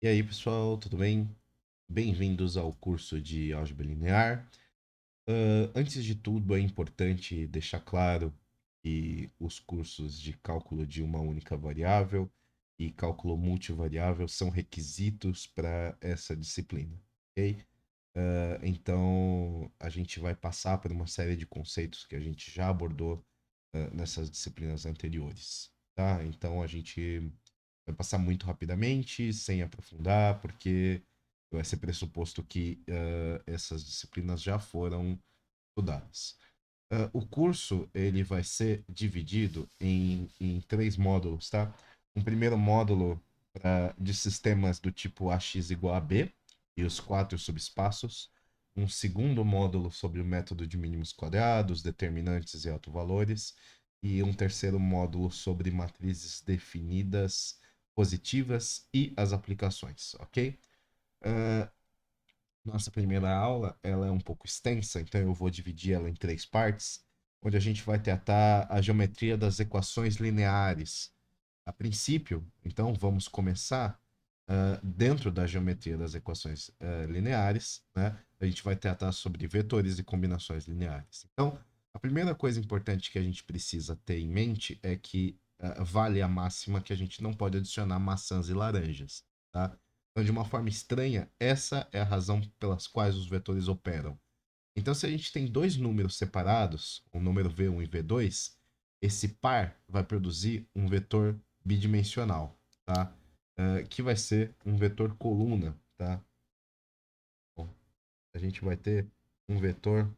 E aí, pessoal, tudo bem? Bem-vindos ao curso de álgebra linear. Antes de tudo, é importante deixar claro que os cursos de cálculo de uma única variável e cálculo multivariável são requisitos para essa disciplina, ok? Então, a gente vai passar por uma série de conceitos que a gente já abordou nessas disciplinas anteriores, tá? Então, a gente vai passar muito rapidamente, sem aprofundar, porque vai ser pressuposto que essas disciplinas já foram estudadas. O curso ele vai ser dividido em três módulos, tá? Um primeiro módulo de sistemas do tipo AX igual a B e os quatro subespaços. Um segundo módulo sobre o método de mínimos quadrados, determinantes e autovalores. E um terceiro módulo sobre matrizes definidas positivas e as aplicações, ok? Uh, Nossa primeira aula ela é um pouco extensa, então eu vou dividir ela em três partes, onde a gente vai tratar a geometria das equações lineares. A princípio, então, vamos começar dentro da geometria das equações lineares, né? A gente vai tratar sobre vetores e combinações lineares. Então, a primeira coisa importante que a gente precisa ter em mente é que vale a máxima que a gente não pode adicionar maçãs e laranjas, tá? Então, de uma forma estranha, essa é a razão pelas quais os vetores operam. Então, se a gente tem dois números separados, o número V1 e V2, esse par vai produzir um vetor bidimensional, tá? Que vai ser um vetor coluna, tá? Bom, a gente vai ter um vetor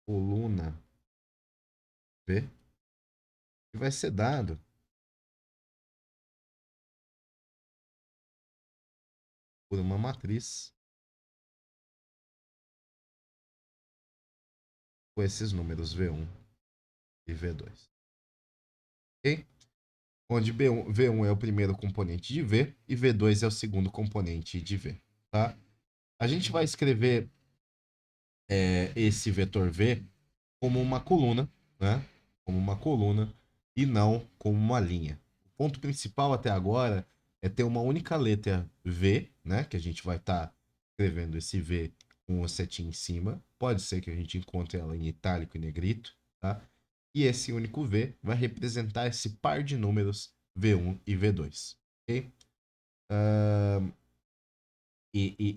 coluna V, que vai ser dado por uma matriz com esses números V1 e V2. Ok? Onde V1 é o primeiro componente de V e V2 é o segundo componente de V, tá? A gente vai escrever esse vetor V como uma coluna, né? Como uma coluna e não como uma linha. O ponto principal até agora é ter uma única letra V, né? Que a gente vai estar escrevendo esse V com o setinho em cima. Pode ser que a gente encontre ela em itálico e negrito, tá? E esse único V vai representar esse par de números V1 e V2, ok?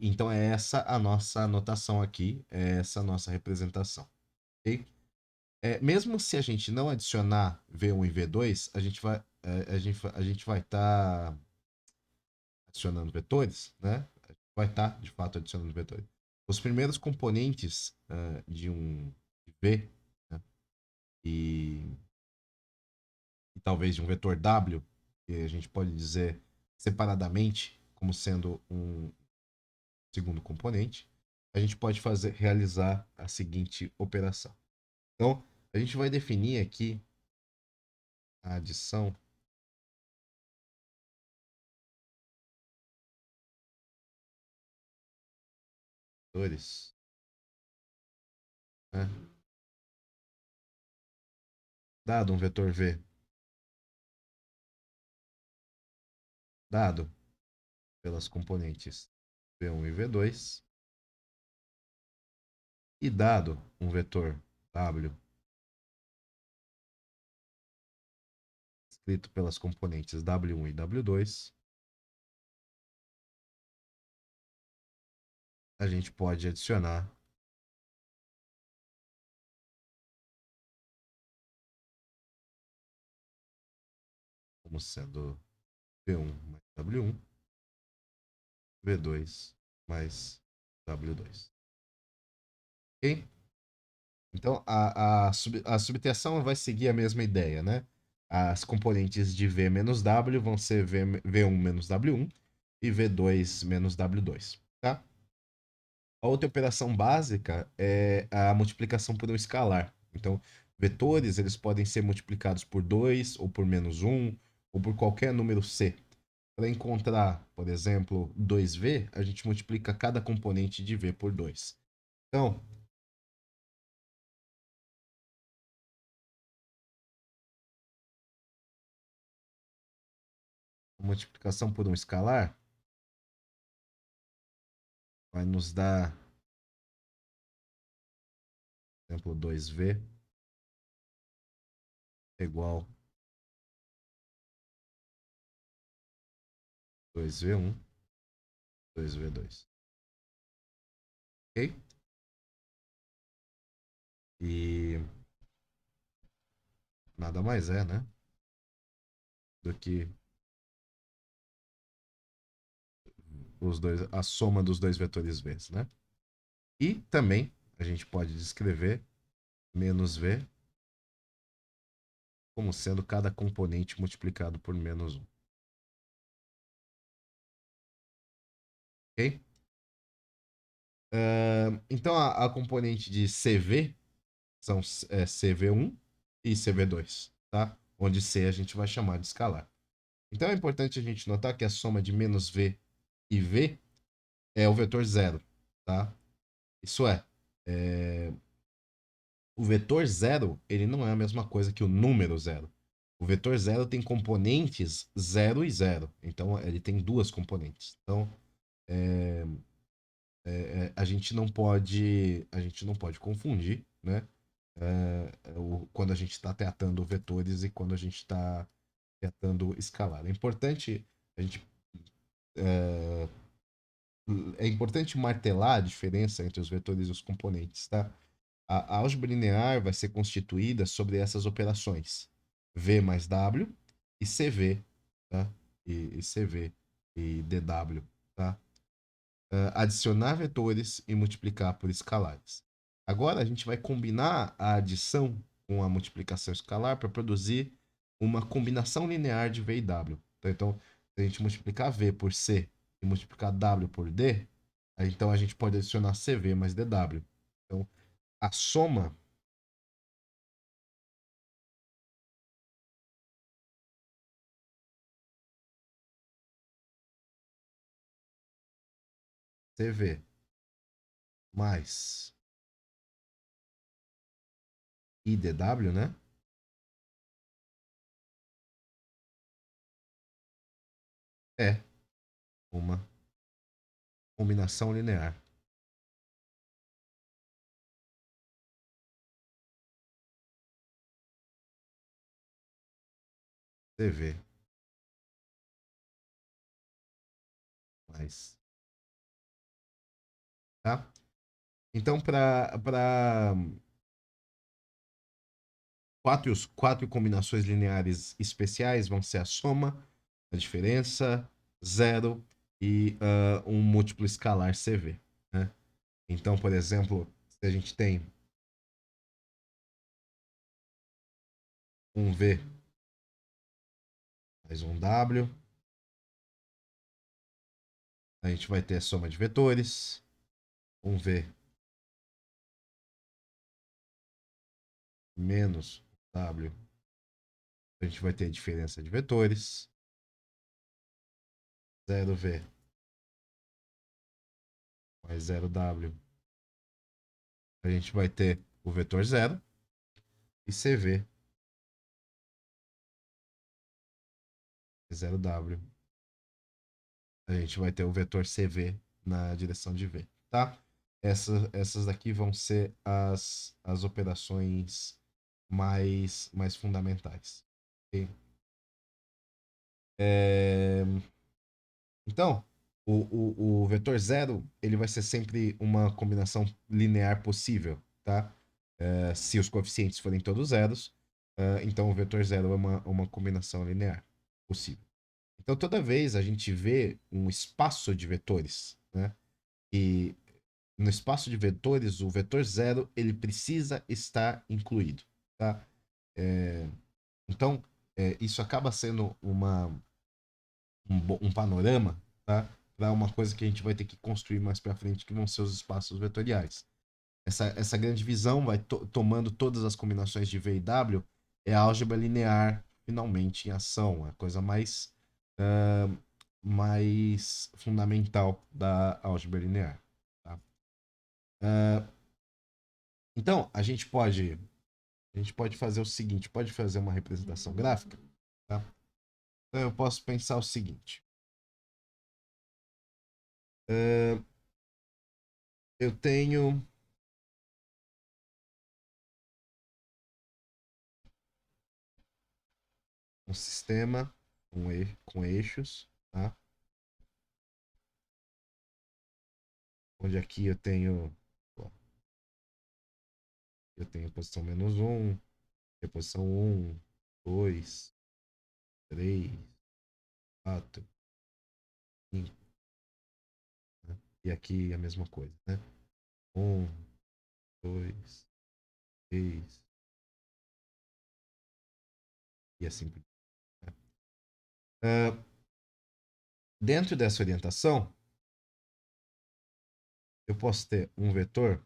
Então é essa a nossa anotação aqui, é essa a nossa representação, ok? Mesmo se a gente não adicionar V1 e V2, a gente vai estar adicionando vetores, né? A gente vai estar, de fato, adicionando vetores. Os primeiros componentes de um V, né? e, e talvez de um vetor W, que a gente pode dizer separadamente como sendo um segundo componente, a gente pode realizar a seguinte operação. Então, a gente vai definir aqui a adição de vetores, né? Dado um vetor V dado pelas componentes V1 e V2 e dado um vetor W escrito pelas componentes W1 e W2, a gente pode adicionar como sendo V1 mais W1, V2 mais W2. Ok? Então, a subtração vai seguir a mesma ideia, né? As componentes de V menos W vão ser V1 menos W1 e V2 menos W2, tá? A outra operação básica é a multiplicação por um escalar. Então, vetores eles podem ser multiplicados por 2 ou por menos um ou por qualquer número C. Para encontrar, por exemplo, 2V, a gente multiplica cada componente de V por 2. Então, A multiplicação por um escalar vai nos dar, por exemplo, 2v igual 2v1, 2v2. Ok? E nada mais é, né? Do que a soma dos dois vetores v, né? E também a gente pode descrever menos v como sendo cada componente multiplicado por menos 1. Ok? Então a componente de CV são CV1 e CV2, tá? Onde C a gente vai chamar de escalar. Então é importante a gente notar que a soma de menos V e V é o vetor zero, tá? Isso é, o vetor zero, ele não é a mesma coisa que o número zero. O vetor zero tem componentes 0 e 0. Então ele tem duas componentes. Então é, a gente não pode confundir, né? Quando a gente está tratando vetores e quando a gente está tratando escalar. A gente é importante martelar a diferença entre os vetores e os componentes, tá? A álgebra linear vai ser constituída sobre essas operações V mais W e CV, tá? E CV e DW, tá? Adicionar vetores e multiplicar por escalares. Agora a gente vai combinar a adição com a multiplicação escalar para produzir uma combinação linear de V e W. Então, se a gente multiplicar V por C e multiplicar W por D, então a gente pode adicionar CV mais DW. Então, a soma CV mais IDW, né? É uma combinação linear. CV mais, tá? Então, para quatro combinações lineares especiais vão ser a soma, a diferença, zero e um múltiplo escalar CV, né? Então, por exemplo, se a gente tem um V mais um W, a gente vai ter a soma de vetores, um V menos W, a gente vai ter a diferença de vetores, 0V mais 0W, a gente vai ter o vetor zero, e CV 0W, a gente vai ter o vetor CV na direção de V, tá? Essas daqui vão ser as operações mais fundamentais. Ok? É, Então, o vetor zero ele vai ser sempre uma combinação linear possível, tá? Se os coeficientes forem todos zeros, então o vetor zero é uma combinação linear possível. Então, toda vez a gente vê um espaço de vetores, né? E no espaço de vetores, o vetor zero ele precisa estar incluído, tá? É, então, isso acaba sendo um panorama, tá? Para uma coisa que a gente vai ter que construir mais para frente, que vão ser os espaços vetoriais. Essa grande visão vai tomando todas as combinações de V e W, é a álgebra linear finalmente em ação, a coisa uh, mais fundamental da álgebra linear. Tá? Uh, então, a gente pode fazer o seguinte, pode fazer uma representação gráfica, tá? Então eu posso pensar o seguinte. eh, eu tenho um sistema com eixos, tá? Onde aqui eu tenho posição -1, posição 1, 2, 3, 4, 5, né? E aqui a mesma coisa, né? 1, 2, 3 e assim por diante, né? Dentro dessa orientação, eu posso ter um vetor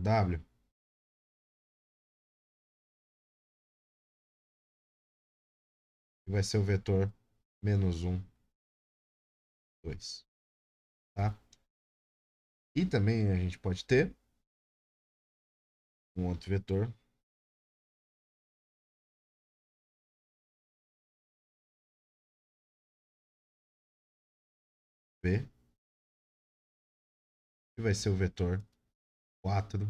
W, que vai ser o vetor -1, 2, tá? E também a gente pode ter um outro vetor V, que vai ser o vetor 4,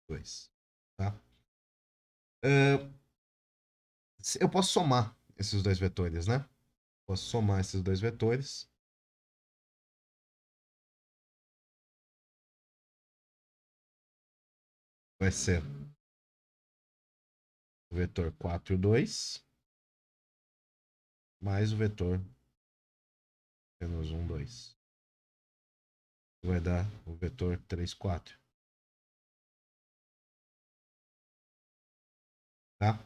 2, tá? Uh, eu posso somar esses dois vetores, né? Posso somar esses dois vetores. Vai ser o vetor 4, 2, mais o vetor -1, 2. Vai dar o vetor 3, 4. Tá?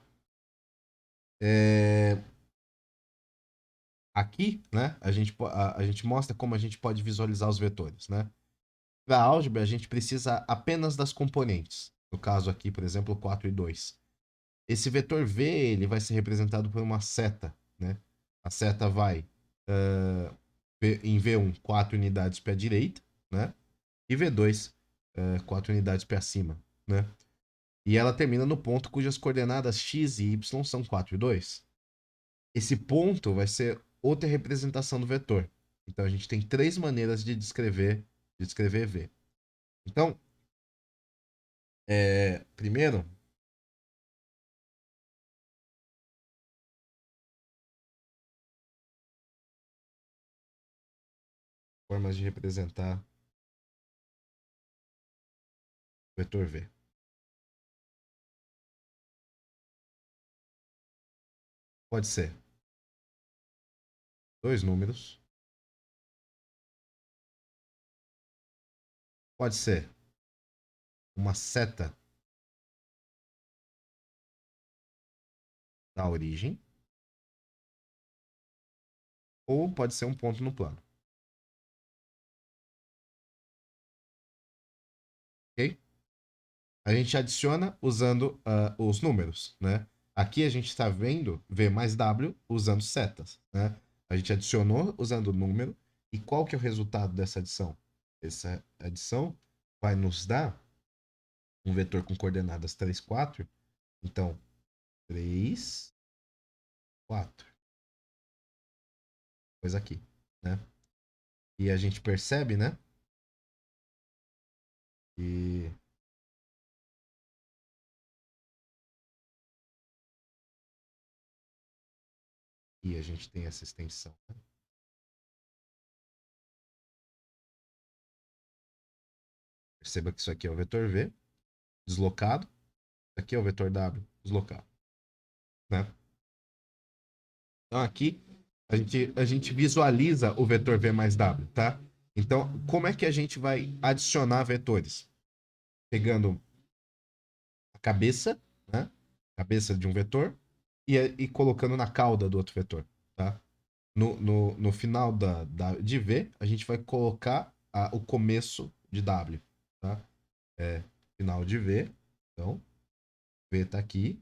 Aqui, né, a gente mostra como a gente pode visualizar os vetores, né? Para álgebra, a gente precisa apenas das componentes. No caso aqui, por exemplo, 4 e 2. Esse vetor V ele vai ser representado por uma seta, né? A seta vai em V1, 4 unidades para a direita, né? E V2, 4 unidades para cima, né? E ela termina no ponto cujas coordenadas x e y são 4 e 2. Esse ponto vai ser outra representação do vetor. Então a gente tem três maneiras de descrever V. Então, primeiro, formas de representar o vetor V. Pode ser dois números, pode ser uma seta da origem, ou pode ser um ponto no plano. Ok? A gente adiciona usando os números, né? Aqui a gente está vendo V mais W usando setas, né? A gente adicionou usando o número. E qual que é o resultado dessa adição? Essa adição vai nos dar um vetor com coordenadas 3, 4. Então, 3, 4. Coisa aqui, né? E a gente percebe, né? E a gente tem essa extensão, né? Perceba que isso aqui é o vetor V deslocado. Aqui é o vetor W deslocado, né? Então aqui a gente visualiza o vetor V mais W, tá? Então, como é que a gente vai adicionar vetores? Pegando a cabeça, né? Cabeça de um vetor e colocando na cauda do outro vetor, tá? No final de V, a gente vai colocar o começo de W, tá? Final de V, então, V tá aqui,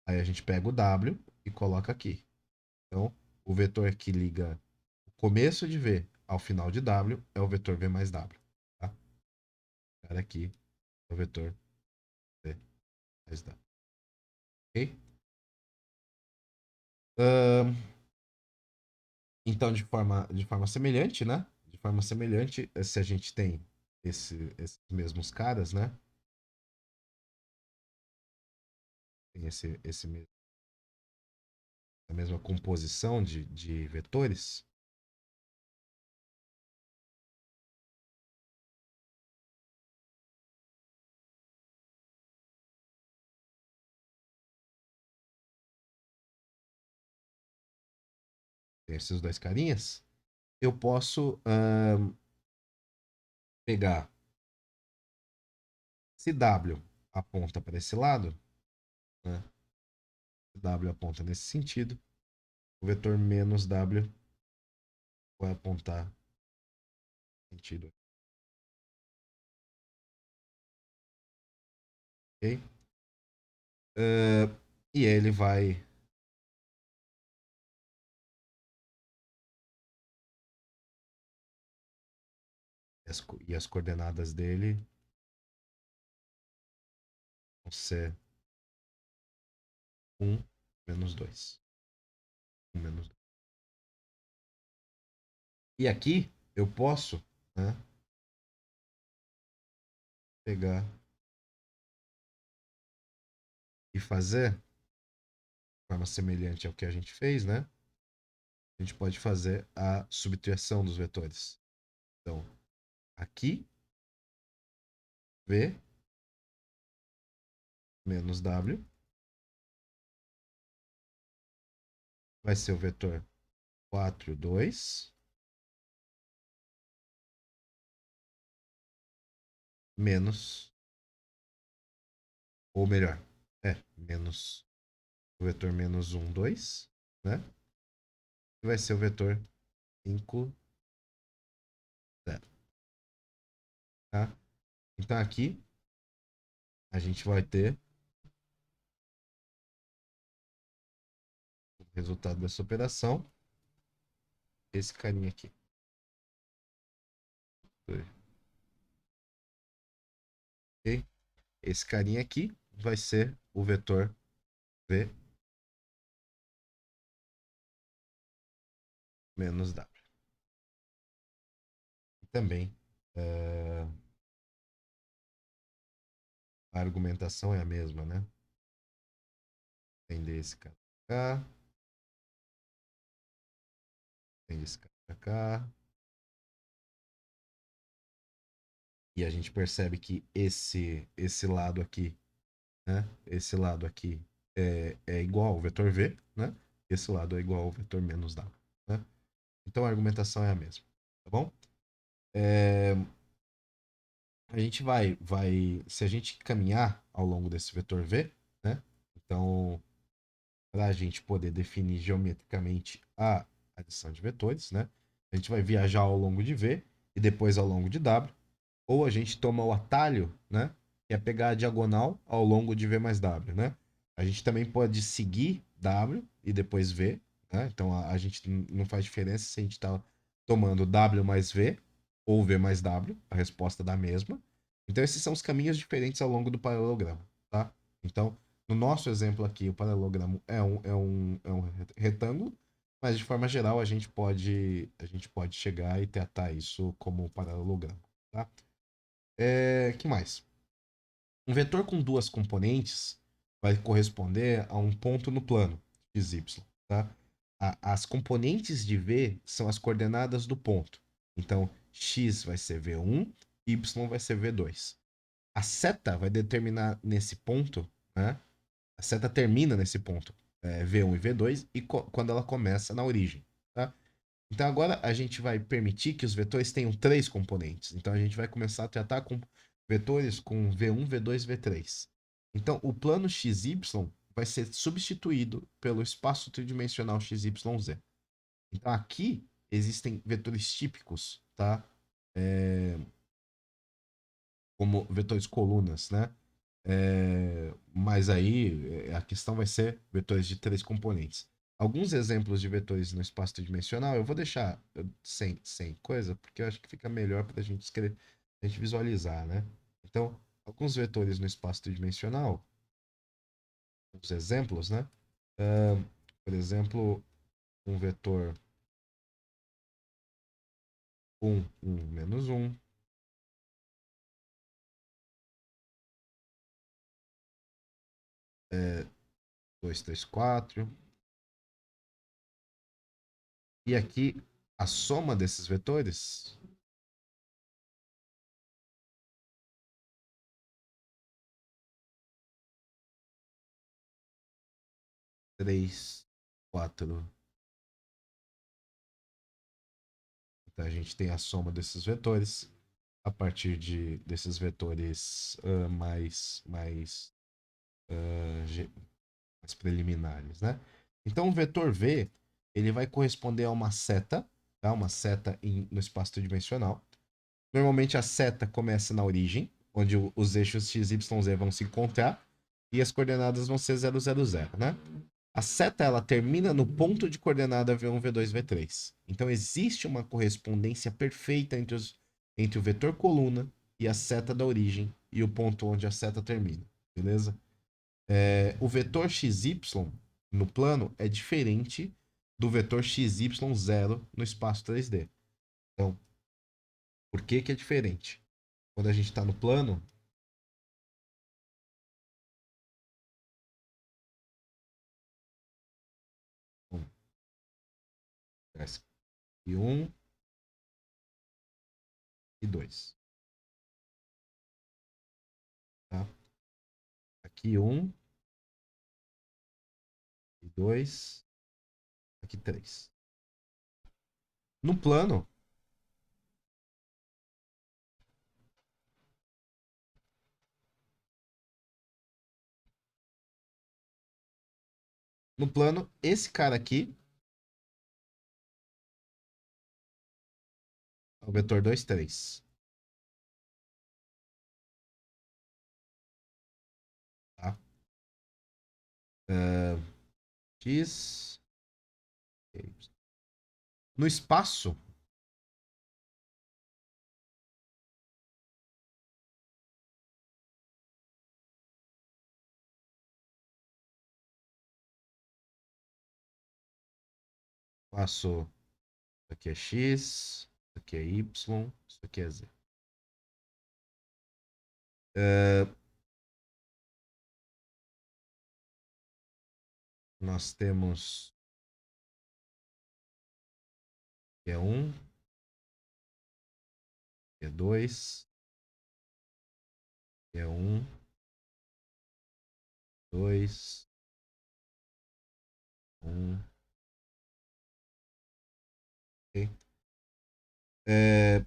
aí a gente pega o W e coloca aqui. Então, o vetor que liga o começo de V ao final de W é o vetor V mais W. Tá? Esse cara aqui é o vetor V mais W. Ok? Ahn, então, de forma semelhante, né? De forma semelhante, se a gente tem esses mesmos caras, né? Tem a mesma composição de vetores. Tem esses dois carinhas. Eu posso pegar. Se W aponta para esse lado, né? Se W aponta nesse sentido, o vetor menos W vai apontar no sentido. Ok? E ele vai. E as coordenadas dele vão ser 1 menos 2. 1 menos 2. E aqui eu posso, né, pegar e fazer, de forma semelhante ao que a gente fez, né? A gente pode fazer a subtração dos vetores. Então, aqui, V menos W vai ser o vetor 4, 2, menos, ou melhor, menos o vetor menos 1, 2, né? E vai ser o vetor 5, 0. Tá? Então aqui a gente vai ter o resultado dessa operação, esse carinha aqui. Ok? Esse carinha aqui vai ser o vetor V menos W. E também a argumentação é a mesma, né? Tem esse cara pra cá, tem esse cara pra cá. E a gente percebe que esse lado aqui, né? Esse lado aqui é igual ao vetor V, né? Esse lado é igual ao vetor menos W, né? Então a argumentação é a mesma, tá bom? É, a gente se a gente caminhar ao longo desse vetor V, né? Então, para a gente poder definir geometricamente a adição de vetores, né? A gente vai viajar ao longo de V e depois ao longo de W, ou a gente toma o atalho, né? Que é pegar a diagonal ao longo de V mais W, né? A gente também pode seguir W e depois V, né? Então a gente não faz diferença se a gente está tomando W mais V ou V mais W, a resposta dá a mesma. Então esses são os caminhos diferentes ao longo do paralelogramo, tá? Então, no nosso exemplo aqui, o paralelogramo é um retângulo, mas de forma geral a gente pode chegar e tratar isso como paralelogramo, tá? Que mais? Um vetor com duas componentes vai corresponder a um ponto no plano, xy, tá? As componentes de V são as coordenadas do ponto. Então, x vai ser V1, y vai ser V2. A seta vai determinar nesse ponto, né? A seta termina nesse ponto, V1 e V2, e quando ela começa na origem, tá? Então agora a gente vai permitir que os vetores tenham três componentes. Então a gente vai começar a tratar com vetores com V1, V2, V3. Então o plano XY vai ser substituído pelo espaço tridimensional XYZ. Então aqui existem vetores típicos, tá? Como vetores colunas, né? Mas aí a questão vai ser vetores de três componentes. alguns exemplos de vetores no espaço tridimensional. Eu vou deixar sem coisa, porque eu acho que fica melhor para a gente escrever, a gente visualizar, né? Então, alguns vetores no espaço tridimensional, os exemplos, né? Por exemplo, um vetor 1, 1, -1, 2, 3, 4. E aqui, a soma desses vetores 3, 4. Então, a gente tem a soma desses vetores a partir desses vetores mais preliminares, né? Então, o vetor V ele vai corresponder a uma seta, tá? Uma seta no espaço tridimensional. Normalmente, a seta começa na origem, onde os eixos x, y, z vão se encontrar, e as coordenadas vão ser 0, 0, 0, né? A seta ela termina no ponto de coordenada V1, V2, V3. Então existe uma correspondência perfeita entre o vetor coluna e a seta da origem e o ponto onde a seta termina, beleza? O vetor XY no plano é diferente do vetor XY0 no espaço 3D. Então, por que que é diferente? Quando a gente está no plano, e 1 e 2. Tá? Aqui 1 e 2, aqui 3. No plano, esse cara aqui é o vetor 2, 3. Tá? Uh, X. No espaço, espaço, isso aqui é X, isso aqui é Y, isso aqui é Z. Nós temos que é 1, que é 2, que é 1, 2, 1. Ok? É,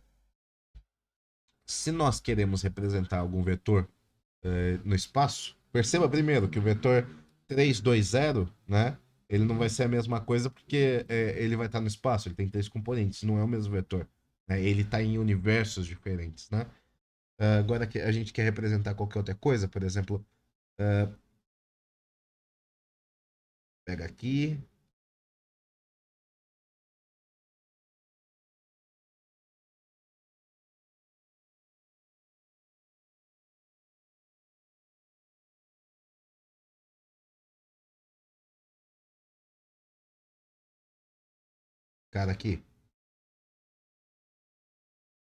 se nós queremos representar algum vetor no espaço, perceba primeiro que o vetor 3, 2, 0, né? Ele não vai ser a mesma coisa porque ele vai estar no espaço, ele tem três componentes, não é o mesmo vetor. Né? Ele está em universos diferentes, né? Agora que a gente quer representar qualquer outra coisa, por exemplo, pega aqui, cara aqui.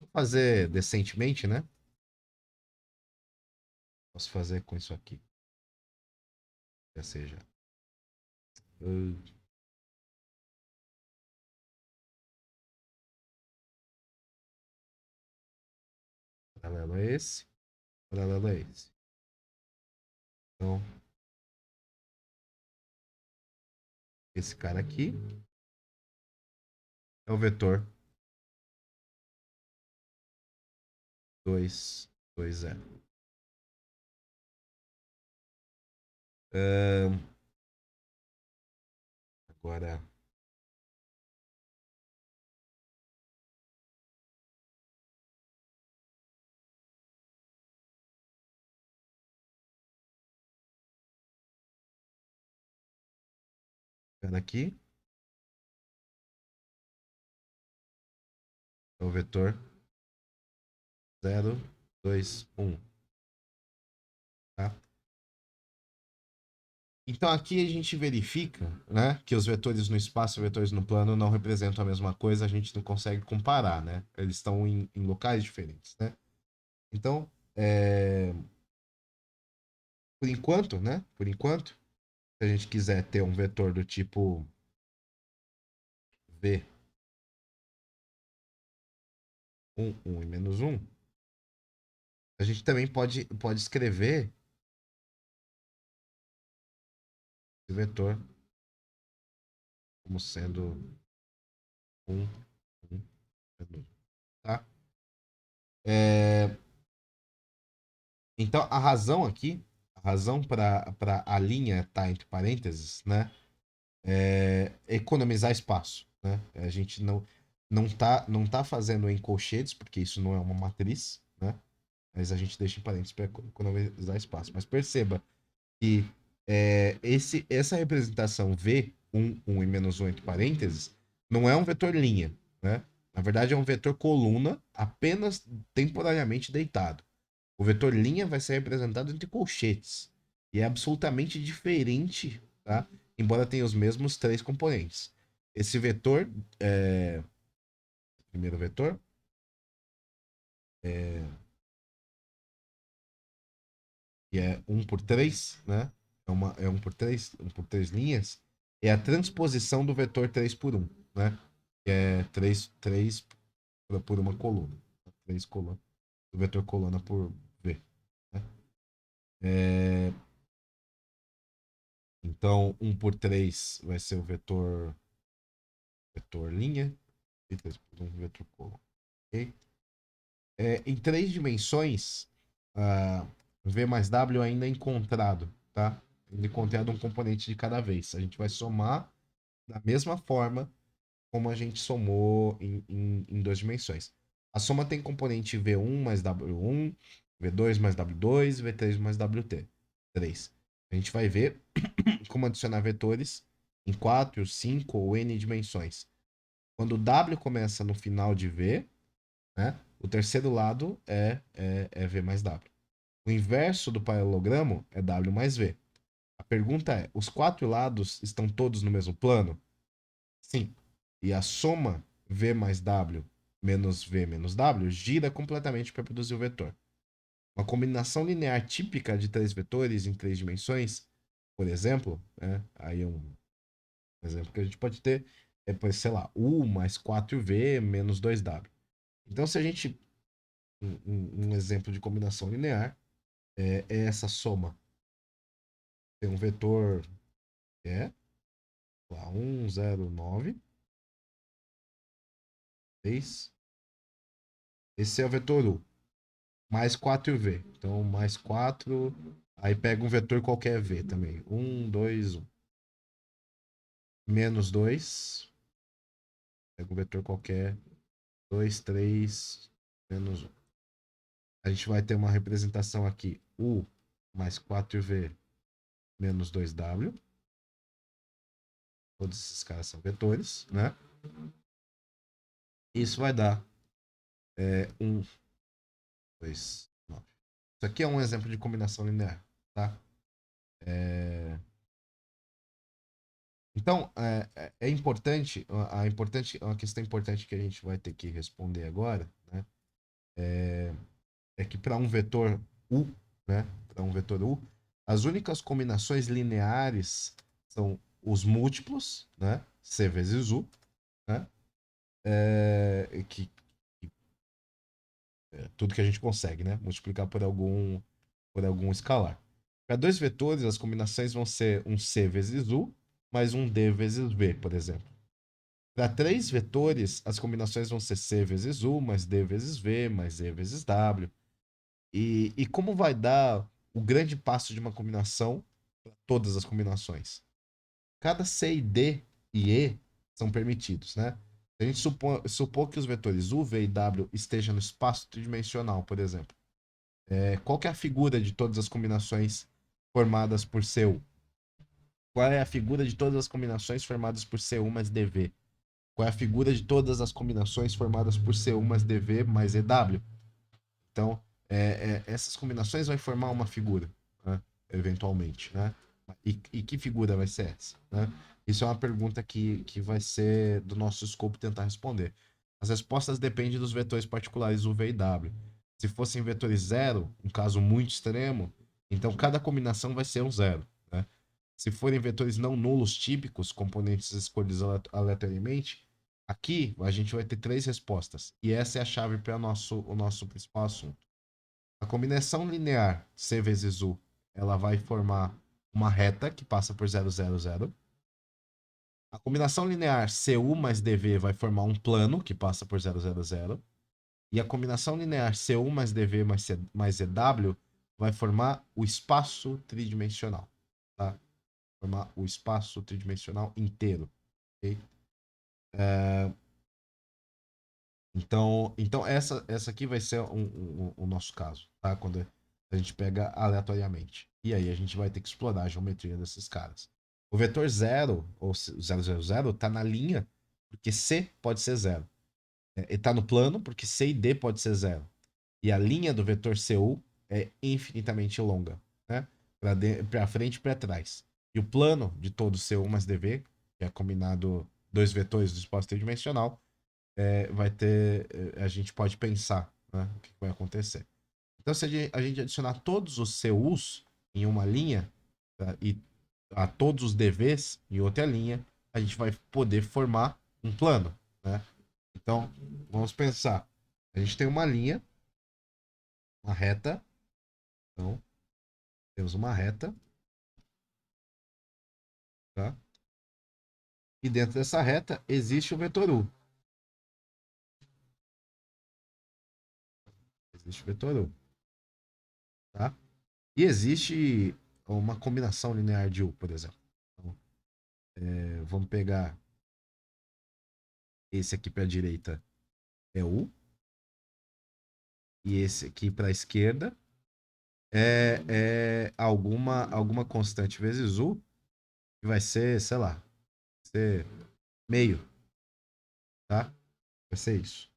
Vou fazer decentemente, né? Posso fazer com isso aqui. Já seja. Uh, Paralelo a esse, paralelo a esse. Então, esse cara aqui é o vetor 2, 2, 0. Agora, Pera aqui. É o vetor 0, 2, 1. Tá? Então aqui a gente verifica, né, que os vetores no espaço e vetores no plano não representam a mesma coisa, a gente não consegue comparar, né? Eles estão em locais diferentes, né? Então, por enquanto, né? Por enquanto, se a gente quiser ter um vetor do tipo V 1, 1 e menos 1, a gente também pode escrever esse vetor como sendo 1, 1, menos 1, tá? É, então, a razão aqui, a razão para a linha estar entre parênteses, né? É economizar espaço, né? A gente não tá fazendo em colchetes, porque isso não é uma matriz, né? Mas a gente deixa em parênteses para economizar espaço. Mas perceba que essa representação V, 1, 1 e menos 1 entre parênteses, não é um vetor linha, né? Na verdade, é um vetor coluna apenas temporariamente deitado. O vetor linha vai ser representado entre colchetes. E é absolutamente diferente, tá? Embora tenha os mesmos três componentes. Esse vetor, primeiro vetor, é, que é 1 por 3, né? É 1 por 3 linhas, é a transposição do vetor 3 por 1, né? Que é 3 por uma coluna. 3 colunas. O vetor coluna por V. Né? É, então, 1 por 3 vai ser o vetor linha. E 3 por 1, vetor coluna. Okay? Em três dimensões, V mais W ainda é encontrado, tá? Ainda é encontrado um componente de cada vez. A gente vai somar da mesma forma como a gente somou em duas dimensões. A soma tem componente V1 mais W1, V2 mais W2, V3 mais WT. 3. A gente vai ver como adicionar vetores em 4, 5 ou N dimensões. Quando W começa no final de V, né, o terceiro lado é V mais W. O inverso do paralelogramo é W mais V. A pergunta é: os quatro lados estão todos no mesmo plano? Sim. E a soma V mais W menos V menos W gira completamente para produzir o vetor. Uma combinação linear típica de três vetores em três dimensões, por exemplo, né, aí é um exemplo que a gente pode ter, sei lá, U mais 4V menos 2W. Então, se a gente. Um exemplo de combinação linear é essa soma. Tem um vetor que é lá, 1, 0, 9, 3. Esse é o vetor U. Mais 4V. Então, mais 4. Aí pega um vetor qualquer V também. 1, 2, 1. Menos 2. Pega um vetor qualquer. 2, 3. Menos 1. A gente vai ter uma representação aqui. U mais 4V menos 2W. Todos esses caras são vetores, né? Isso vai dar 1, 2, 9. Isso aqui é um exemplo de combinação linear, tá? É... Então, importante, uma questão importante que a gente vai ter que responder agora, né? É que para um vetor U, né? Para um vetor U, as únicas combinações lineares são os múltiplos, né? C vezes U, né? Tudo que a gente consegue, né? Multiplicar por algum escalar. Para dois vetores, as combinações vão ser um C vezes U mais um D vezes V, por exemplo. Para três vetores, as combinações vão ser C vezes U, mais D vezes V, mais E vezes W. E como vai dar o grande passo de uma combinação para todas as combinações? Cada C e D e E são permitidos, né? Se a gente supor que os vetores U, V e W estejam no espaço tridimensional, por exemplo, qual que é a figura de todas as combinações formadas por C e U? Qual é a figura de todas as combinações formadas por C1 mais DV? Qual é a figura de todas as combinações formadas por C1 mais DV mais EW? Então, essas combinações vai formar uma figura, né? Eventualmente, né? E que figura vai ser essa, né? Isso é uma pergunta que vai ser do nosso escopo tentar responder. As respostas dependem dos vetores particulares U, V e W. Se fossem vetores zero, um caso muito extremo, então cada combinação vai ser um zero, né? Se forem vetores não nulos típicos, componentes escolhidos aleatoriamente, aqui a gente vai ter três respostas. E essa é a chave para o nosso principal assunto. A combinação linear C vezes U, ela vai formar uma reta que passa por 0, 0, 0. A combinação linear CU mais DV vai formar um plano que passa por 0, 0, 0. E a combinação linear CU mais DV mais EW vai formar o espaço tridimensional. Tá? Formar o espaço tridimensional inteiro. Okay? Então essa aqui vai ser o nosso caso, tá? Quando a gente pega aleatoriamente. E aí a gente vai ter que explorar a geometria desses caras. O vetor 0, ou 000, está na linha, porque C pode ser 0. Ele está no plano, porque C e D pode ser 0. E a linha do vetor CU é infinitamente longa, né? Para frente e para trás. E o plano de todo CU mais DV, que é combinado dois vetores do espaço tridimensional, vai ter. A gente pode pensar, né, o que vai acontecer. Então, se a gente adicionar todos os CUs em uma linha, tá, e a todos os DVs em outra linha, a gente vai poder formar um plano, né? Então, vamos pensar. A gente tem uma linha, uma reta. Então, temos uma reta, tá? E dentro dessa reta existe o vetor U. Existe o vetor U, tá? E existe uma combinação linear de U, por exemplo. Então, vamos pegar esse aqui para a direita é U. E esse aqui para a esquerda é alguma constante vezes U, que vai ser, sei lá, ser meio, tá? Vai ser isso.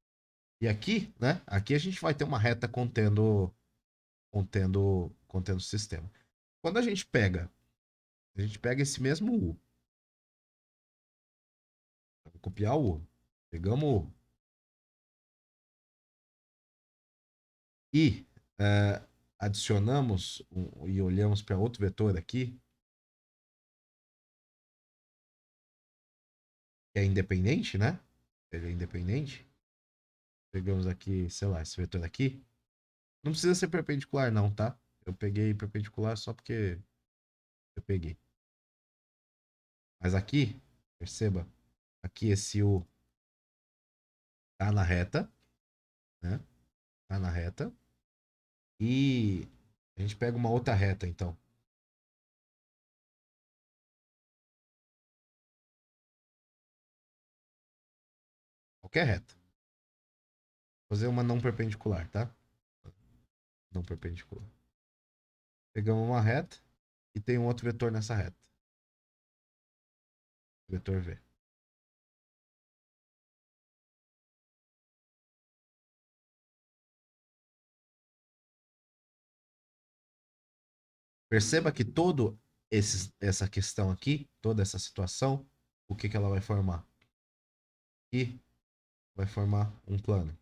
E aqui, né? Aqui a gente vai ter uma reta contendo o sistema. Quando a gente pega esse mesmo U, vamos copiar o U, pegamos o U e adicionamos e olhamos para outro vetor aqui, que é independente, né? Ele é independente. Pegamos aqui, sei lá, esse vetor aqui. Não precisa ser perpendicular, não, tá? Eu peguei perpendicular só porque eu peguei. Mas aqui, perceba, aqui esse U tá na reta, né? Tá na reta. E a gente pega uma outra reta, então. Qualquer reta. Vou fazer uma não perpendicular, tá? Não perpendicular. Pegamos uma reta e tem um outro vetor nessa reta. Vetor V. Perceba que essa questão aqui, toda essa situação, o que ela vai formar? Aqui vai formar um plano.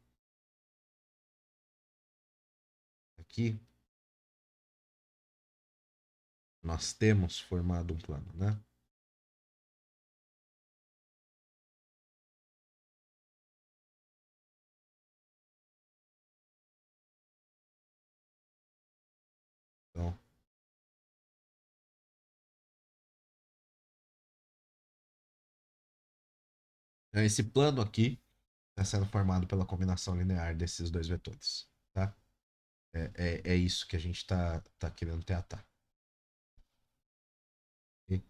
Aqui nós temos formado um plano, né? Então, esse plano aqui está sendo formado pela combinação linear desses dois vetores, tá? É isso que a gente tá querendo tratar. Ok?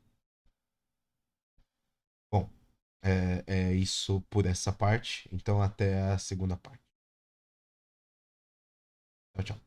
Bom, é isso por essa parte. Então, até a segunda parte. Tchau, tchau.